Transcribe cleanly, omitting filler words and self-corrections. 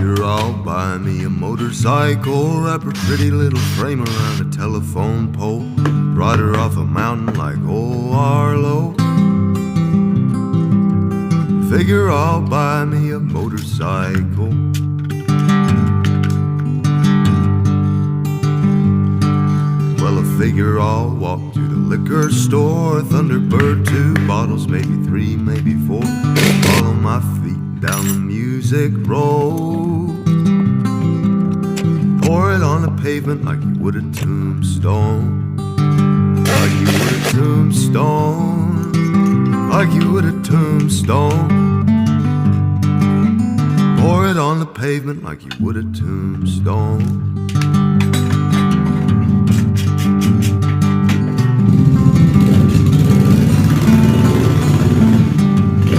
Figure I'll buy me a motorcycle, wrap her pretty little frame around a telephone pole, ride her off a mountain like old Arlo. Figure I'll buy me a motorcycle. Well, I figure I'll walk to the liquor store, Thunderbird, 2 bottles, maybe 3, maybe 4. Follow my feet down the music road. Pour it on the pavement like you would a tombstone. Like you would a tombstone. Like you would a tombstone. Pour it on the pavement like you would a tombstone.